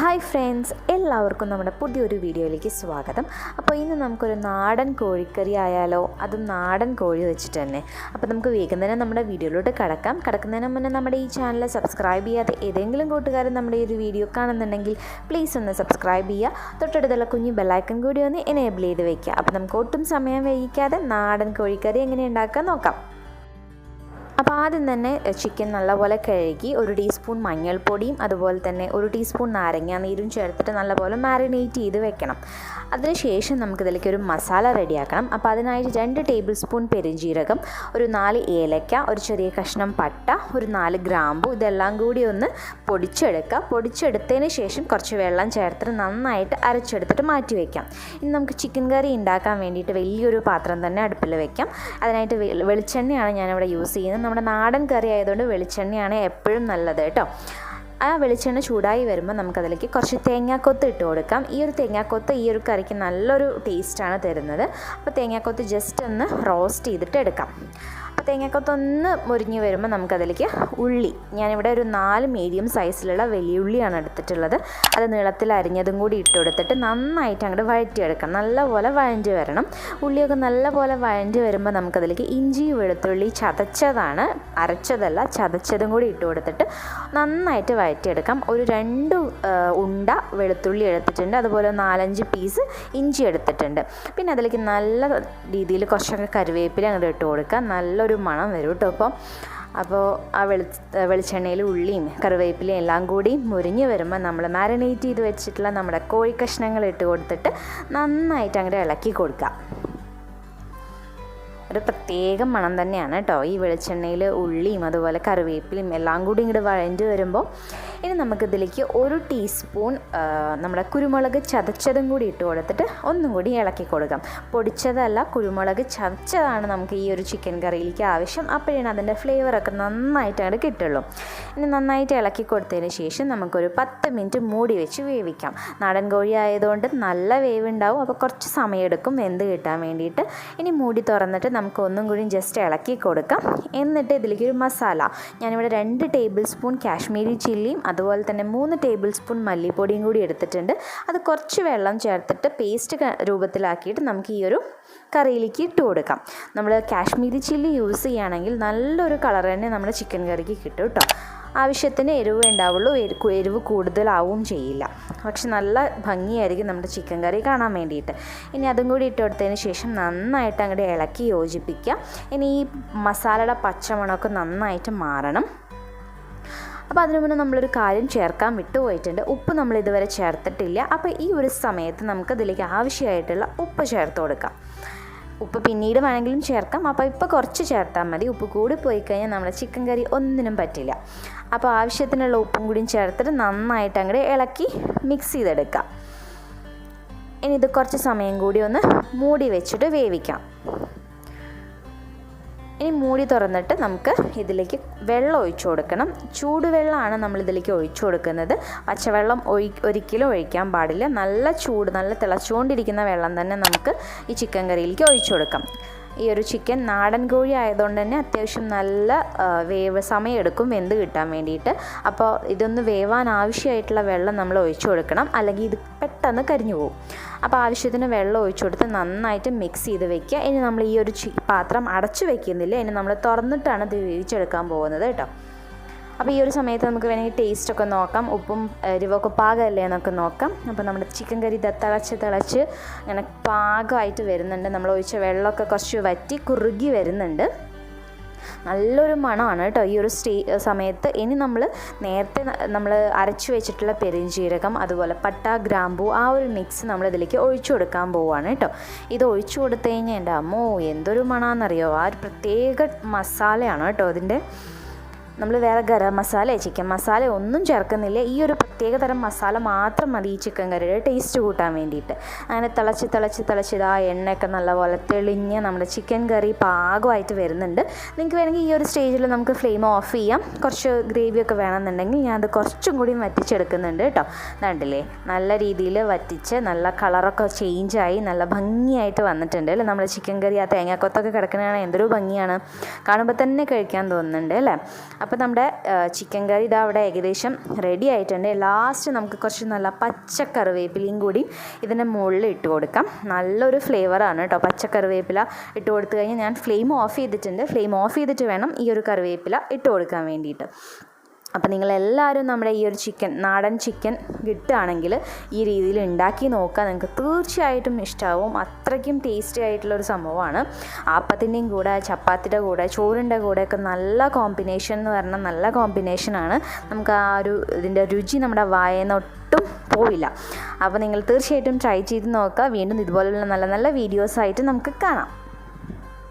Hi friends, എല്ലാവർക്കും നമ്മുടെ പുതിയൊരു വീഡിയോയിലേക്ക് സ്വാഗതം. അപ്പോൾ ഇന്ന് നമുക്കൊരു നാടൻ കോഴിക്കറി ആയാലോ, അതും നാടൻ കോഴി വെച്ചിട്ട് തന്നെ. അപ്പോൾ നമുക്ക് വേഗം തന്നെ നമ്മുടെ വീഡിയോയിലോട്ട് കടക്കുന്നതിന് മുന്നേ നമ്മുടെ ഈ ചാനൽ സബ്സ്ക്രൈബ് ചെയ്യാതെ ഏതെങ്കിലും കൂട്ടുകാരൻ നമ്മുടെ ഈ ഒരു വീഡിയോ കാണുന്നുണ്ടെങ്കിൽ പ്ലീസ് ഒന്ന് സബ്സ്ക്രൈബ് ചെയ്യുക. തൊട്ടടുത്തുള്ള കുഞ്ഞു ബെല്ലൈക്കൺ കൂടി ഒന്ന് എനേബിൾ ചെയ്ത് വയ്ക്കുക. അപ്പോൾ നമുക്ക് ഒട്ടും സമയം വൈകിക്കാതെ നാടൻ കോഴിക്കറി എങ്ങനെ ഉണ്ടാക്കാൻ നോക്കാം. അപ്പോൾ ആദ്യം തന്നെ ചിക്കൻ നല്ലപോലെ കഴുകി 1 ടീസ്പൂൺ മഞ്ഞൾപ്പൊടിയും അതുപോലെ തന്നെ 1 ടീസ്പൂൺ നാരങ്ങാനീരും ചേർത്തിട്ട് നല്ലപോലെ മാരിനേറ്റ് ചെയ്ത് വെക്കണം. അതിനുശേഷം നമുക്കിതിലേക്ക് ഒരു മസാല റെഡിയാക്കണം. അപ്പോൾ അതിനായിട്ട് 2 ടേബിൾ സ്പൂൺ പെരുംജീരകം, ഒരു 4 ഏലക്ക, ഒരു ചെറിയ കഷ്ണം പട്ട, ഒരു 4 ഗ്രാമ്പു, ഇതെല്ലാം കൂടി ഒന്ന് പൊടിച്ചെടുക്കുക. പൊടിച്ചെടുത്തതിന് ശേഷം കുറച്ച് വെള്ളം ചേർത്തിട്ട് നന്നായിട്ട് അരച്ചെടുത്തിട്ട് മാറ്റി വയ്ക്കാം. ഇനി നമുക്ക് ചിക്കൻ കറി ഉണ്ടാക്കാൻ വേണ്ടിയിട്ട് വലിയൊരു പാത്രം തന്നെ അടുപ്പിൽ വയ്ക്കാം. അതിനായിട്ട് വെളിച്ചെണ്ണയാണ് ഞാനിവിടെ യൂസ് ചെയ്യുന്നത്. നമ്മുടെ നാടൻ കറി ആയതുകൊണ്ട് വെളിച്ചെണ്ണയാണ് എപ്പോഴും നല്ലത് കേട്ടോ. ആ വെളിച്ചെണ്ണ ചൂടായി വരുമ്പോൾ നമുക്കതിലേക്ക് കുറച്ച് തേങ്ങാക്കൊത്ത് ഇട്ട് കൊടുക്കാം. ഈ ഒരു തേങ്ങാക്കൊത്ത് ഈ ഒരു കറിക്ക് നല്ലൊരു ടേസ്റ്റാണ് തരുന്നത്. അപ്പോൾ തേങ്ങാക്കൊത്ത് ജസ്റ്റ് ഒന്ന് റോസ്റ്റ് ചെയ്തിട്ട് എടുക്കാം. അപ്പോൾ തേങ്ങാക്കൊത്തൊന്ന് മുരിഞ്ഞ് വരുമ്പോൾ നമുക്കതിലേക്ക് ഉള്ളി, ഞാനിവിടെ ഒരു 4 മീഡിയം സൈസിലുള്ള വലിയ ഉള്ളിയാണ് എടുത്തിട്ടുള്ളത്. അത് നീളത്തിൽ അരിഞ്ഞതും കൂടി ഇട്ട് കൊടുത്തിട്ട് നന്നായിട്ട് അങ്ങോട്ട് വഴറ്റിയെടുക്കാം. നല്ലപോലെ വഴഞ്ഞ് വരണം. ഉള്ളിയൊക്കെ നല്ലപോലെ വഴഞ്ഞ് വരുമ്പോൾ നമുക്കതിലേക്ക് ഇഞ്ചി വെളുത്തുള്ളി ചതച്ചതാണ്, അരച്ചതല്ല, ചതച്ചതും കൂടി ഇട്ട് കൊടുത്തിട്ട് നന്നായിട്ട് വഴറ്റിയെടുക്കാം. ഒരു 2 ഉണ്ട വെളുത്തുള്ളി എടുത്തിട്ടുണ്ട്, അതുപോലെ 4-5 പീസ് ഇഞ്ചി എടുത്തിട്ടുണ്ട്. പിന്നെ അതിലേക്ക് നല്ല രീതിയിൽ കുറച്ചൊക്കെ കറിവേപ്പില അങ്ങോട്ട് ഇട്ട് കൊടുക്കുക. നല്ലൊരു മണം വരും കേട്ടോ. അപ്പോൾ ആ വെളിച്ചെണ്ണയിൽ ഉള്ളിയും കറിവേപ്പിലയും എല്ലാം കൂടി മുരിഞ്ഞ് വരുമ്പോൾ നമ്മൾ മാരിനേറ്റ് ചെയ്ത് വെച്ചിട്ടുള്ള നമ്മുടെ കോഴി കഷ്ണങ്ങൾ ഇട്ട് കൊടുത്തിട്ട് നന്നായിട്ട് അങ്ങോട്ട് ഇളക്കി കൊടുക്കുക. ഒരു പ്രത്യേക മണം തന്നെയാണ് കേട്ടോ ഈ വെളിച്ചെണ്ണയിൽ ഉള്ളിയും അതുപോലെ കറിവേപ്പിലയും എല്ലാം കൂടി ഇങ്ങോട്ട് വഴഞ്ഞ് വരുമ്പോൾ. ഇനി നമുക്കിതിലേക്ക് 1 ടീസ്പൂൺ നമ്മുടെ കുരുമുളക് ചതച്ചതും കൂടി ഇട്ട് കൊടുത്തിട്ട് ഒന്നും കൂടി ഇളക്കി കൊടുക്കാം. പൊടിച്ചതല്ല, കുരുമുളക് ചതച്ചതാണ് നമുക്ക് ഈ ഒരു ചിക്കൻ കറിയിലേക്ക് ആവശ്യം. അപ്പോഴാണ് അതിൻ്റെ ഫ്ലേവറൊക്കെ നന്നായിട്ട് അങ്ങോട്ട് കിട്ടുള്ളൂ. ഇനി നന്നായിട്ട് ഇളക്കി കൊടുത്തതിന് ശേഷം നമുക്കൊരു 10 മിനിറ്റ് മൂടി വെച്ച് വേവിക്കാം. നാടൻ കോഴി ആയതുകൊണ്ട് നല്ല വേവുണ്ടാവും, അപ്പോൾ കുറച്ച് സമയമെടുക്കും വെന്ത് കിട്ടാൻ വേണ്ടിയിട്ട്. ഇനി മൂടി തുറന്നിട്ട് നമുക്ക് ഒന്നും കൂടി ജസ്റ്റ് ഇളക്കി കൊടുക്കാം. എന്നിട്ട് ഇതിലേക്ക് ഒരു മസാല, ഞാനിവിടെ 2 ടേബിൾ സ്പൂൺ കാശ്മീരി ചില്ലിയും അതുപോലെ തന്നെ 3 ടേബിൾ സ്പൂൺ മല്ലിപ്പൊടിയും കൂടി എടുത്തിട്ടുണ്ട്. അത് കുറച്ച് വെള്ളം ചേർത്തിട്ട് പേസ്റ്റ് രൂപത്തിലാക്കിയിട്ട് നമുക്ക് ഈ ഒരു കറിയിലേക്ക് ഇട്ട് കൊടുക്കാം. നമ്മൾ കാശ്മീരി ചില്ലി യൂസ് ചെയ്യുകയാണെങ്കിൽ നല്ലൊരു കളർ തന്നെ നമ്മുടെ ചിക്കൻ കറിക്ക് കിട്ടും കേട്ടോ. ആവശ്യത്തിന് എരിവ് ഉണ്ടാവുള്ളൂ, എരിവ് കൂടുതലാവും ചെയ്യില്ല. പക്ഷെ നല്ല ഭംഗിയായിരിക്കും നമ്മുടെ ചിക്കൻ കറി കാണാൻ വേണ്ടിയിട്ട്. ഇനി അതും കൂടി ഇട്ട് കൊടുത്തതിന് ശേഷം നന്നായിട്ട് അങ്ങോട്ട് ഇളക്കി യോജിപ്പിക്കുക. ഇനി ഈ മസാലയുടെ പച്ചമണമൊക്കെ നന്നായിട്ട് മാറണം. അപ്പോൾ അതിനു മുന്നേ നമ്മളൊരു കാര്യം ചേർക്കാൻ വിട്ടുപോയിട്ടുണ്ട്. ഉപ്പ് നമ്മൾ ഇതുവരെ ചേർത്തിട്ടില്ല. അപ്പോൾ ഈ ഒരു സമയത്ത് നമുക്ക് ഇതിലേക്ക് ആവശ്യമായിട്ടുള്ള ഉപ്പ് ചേർത്ത് കൊടുക്കാം. ഉപ്പ് പിന്നീട് വേണമെങ്കിലും ചേർക്കാം. അപ്പോൾ ഇപ്പോൾ കുറച്ച് ചേർത്താൽ മതി. ഉപ്പ് കൂടി പോയി കഴിഞ്ഞാൽ നമ്മുടെ ചിക്കൻ കറി ഒന്നിനും പറ്റില്ല. അപ്പോൾ ആവശ്യത്തിനുള്ള ഉപ്പും കൂടിയും ചേർത്തിട്ട് നന്നായിട്ട് അങ്ങോട്ട് ഇളക്കി മിക്സ് ചെയ്തെടുക്കാം. ഇനി ഇത് കുറച്ച് സമയം കൂടി ഒന്ന് മൂടി വെച്ചിട്ട് വേവിക്കാം. ഇനി മൂടി തുറന്നിട്ട് നമുക്ക് ഇതിലേക്ക് വെള്ളം ഒഴിച്ചു കൊടുക്കണം. ചൂടുവെള്ളമാണ് നമ്മളിതിലേക്ക് ഒഴിച്ചു കൊടുക്കുന്നത്. പച്ചവെള്ളം ഒരിക്കലും ഒഴിക്കാൻ പാടില്ല. നല്ല ചൂട്, നല്ല തിളച്ചുകൊണ്ടിരിക്കുന്ന വെള്ളം തന്നെ നമുക്ക് ഈ ചിക്കൻ കറിയിലേക്ക് ഒഴിച്ചു കൊടുക്കാം. ഈ ഒരു ചിക്കൻ നാടൻ കോഴി ആയതുകൊണ്ട് തന്നെ അത്യാവശ്യം നല്ല സമയമെടുക്കും വെന്ത് കിട്ടാൻ വേണ്ടിയിട്ട്. അപ്പോൾ ഇതൊന്ന് വേവാൻ ആവശ്യമായിട്ടുള്ള വെള്ളം നമ്മൾ ഒഴിച്ചു കൊടുക്കണം, അല്ലെങ്കിൽ ഇത് പെട്ടെന്ന് കരിഞ്ഞു പോകും. അപ്പോൾ ആവശ്യത്തിന് വെള്ളം ഒഴിച്ചു കൊടുത്ത് നന്നായിട്ട് മിക്സ് ചെയ്ത് വെക്കുക. ഇനി നമ്മൾ ഈ ഒരു പാത്രം അടച്ചു വെക്കുന്നില്ല, ഇനി നമ്മൾ തുറന്നിട്ടാണ് ഇത് വേവിച്ചെടുക്കാൻ പോകുന്നത് കേട്ടോ. അപ്പോൾ ഈ ഒരു സമയത്ത് നമുക്ക് വേണമെങ്കിൽ ടേസ്റ്റൊക്കെ നോക്കാം, ഉപ്പും എരിവൊക്കെ പാകമല്ലേ എന്നൊക്കെ നോക്കാം. അപ്പോൾ നമ്മുടെ ചിക്കൻ കറി തിളച്ച് അങ്ങനെ പാകമായിട്ട് വരുന്നുണ്ട്. നമ്മൾ ഒഴിച്ച വെള്ളമൊക്കെ കുറച്ച് വറ്റി കുറുകി വരുന്നുണ്ട്. നല്ലൊരു മണമാണ് കേട്ടോ ഈ ഒരു സമയത്ത്. ഇനി നേരത്തെ നമ്മൾ അരച്ചു വെച്ചിട്ടുള്ള പെരുംജീരകം അതുപോലെ പട്ട ഗ്രാമ്പൂ ആ ഒരു മിക്സ് നമ്മൾ ഇതിലേക്ക് ഒഴിച്ചു കൊടുക്കാൻ പോവുകയാണ് കേട്ടോ. ഇത് ഒഴിച്ചു കൊടുത്തു കഴിഞ്ഞാൽ എൻ്റെ അമ്മോ എന്തൊരു മണമാണെന്നറിയോ. ആ ഒരു പ്രത്യേക മസാലയാണ് കേട്ടോ ഇതിൻ്റെ. നമ്മൾ വേറെ ഗരം മസാല ചിക്കൻ മസാല ഒന്നും ചേർക്കുന്നില്ല. ഈ ഒരു പ്രത്യേക തരം മസാല മാത്രം മതി ഈ ചിക്കൻ കറിയുടെ ടേസ്റ്റ് കൂട്ടാൻ വേണ്ടിയിട്ട്. അങ്ങനെ തിളച്ച് ആ എണ്ണയൊക്കെ നല്ലപോലെ തെളിഞ്ഞ് നമ്മുടെ ചിക്കൻ കറി പാകമായിട്ട് വരുന്നുണ്ട്. നിങ്ങൾക്ക് വേണമെങ്കിൽ ഈ ഒരു സ്റ്റേജിൽ നമുക്ക് ഫ്ലെയിം ഓഫ് ചെയ്യാം. കുറച്ച് ഗ്രേവിയൊക്കെ വേണമെന്നുണ്ടെങ്കിൽ ഞാനത് കുറച്ചും കൂടി വറ്റിച്ചെടുക്കുന്നുണ്ട് കേട്ടോ. കണ്ടില്ലേ, നല്ല രീതിയിൽ വറ്റിച്ച് നല്ല കളറൊക്കെ ചേഞ്ചായി നല്ല ഭംഗിയായിട്ട് വന്നിട്ടുണ്ട് അല്ലേ നമ്മുടെ ചിക്കൻ കറി. ആ തേങ്ങാക്കൊത്തൊക്കെ കിടക്കുന്നതാണ് എന്തൊരു ഭംഗിയാണ്, കാണുമ്പോൾ തന്നെ കഴിക്കാൻ തോന്നുന്നുണ്ട് അല്ലേ. അപ്പോൾ നമ്മുടെ ചിക്കൻ കറി ഇതാ അവിടെ ഏകദേശം റെഡി ആയിട്ടുണ്ട്. ലാസ്റ്റ് നമുക്ക് കുറച്ച് നല്ല പച്ച കറിവേപ്പിലയും കൂടി ഇതിൻ്റെ മുകളിൽ ഇട്ട് കൊടുക്കാം. നല്ലൊരു ഫ്ലേവറാണ് കേട്ടോ പച്ചക്കറിവേപ്പില ഇട്ട് കൊടുത്തു കഴിഞ്ഞാൽ. ഞാൻ ഫ്ലെയിം ഓഫ് ചെയ്തിട്ടുണ്ട്. ഫ്ലെയിം ഓഫ് ചെയ്തിട്ട് വേണം ഈ ഒരു കറിവേപ്പില ഇട്ട് കൊടുക്കാൻ വേണ്ടിയിട്ട്. അപ്പോൾ നിങ്ങളെല്ലാവരും നമ്മുടെ ഈ ഒരു നാടൻ ചിക്കൻ കിട്ടുകയാണെങ്കിൽ ഈ രീതിയിൽ ഉണ്ടാക്കി നോക്കുക. നിങ്ങൾക്ക് തീർച്ചയായിട്ടും ഇഷ്ടമാവും. അത്രയ്ക്കും ടേസ്റ്റി ആയിട്ടുള്ളൊരു സംഭവമാണ്. ആപ്പത്തിൻ്റെയും കൂടെ, ചപ്പാത്തിയുടെ കൂടെ, ചോറിൻ്റെ കൂടെയൊക്കെ നല്ല കോമ്പിനേഷൻ എന്ന് പറഞ്ഞാൽ നല്ല കോമ്പിനേഷനാണ്. നമുക്ക് ആ ഒരു ഇതിൻ്റെ രുചി നമ്മുടെ വായേന്ന് ഒട്ടും പോവില്ല. അപ്പോൾ നിങ്ങൾ തീർച്ചയായിട്ടും ട്രൈ ചെയ്ത് നോക്കുക. വീണ്ടും ഇതുപോലുള്ള നല്ല നല്ല വീഡിയോസായിട്ട് നമുക്ക് കാണാം.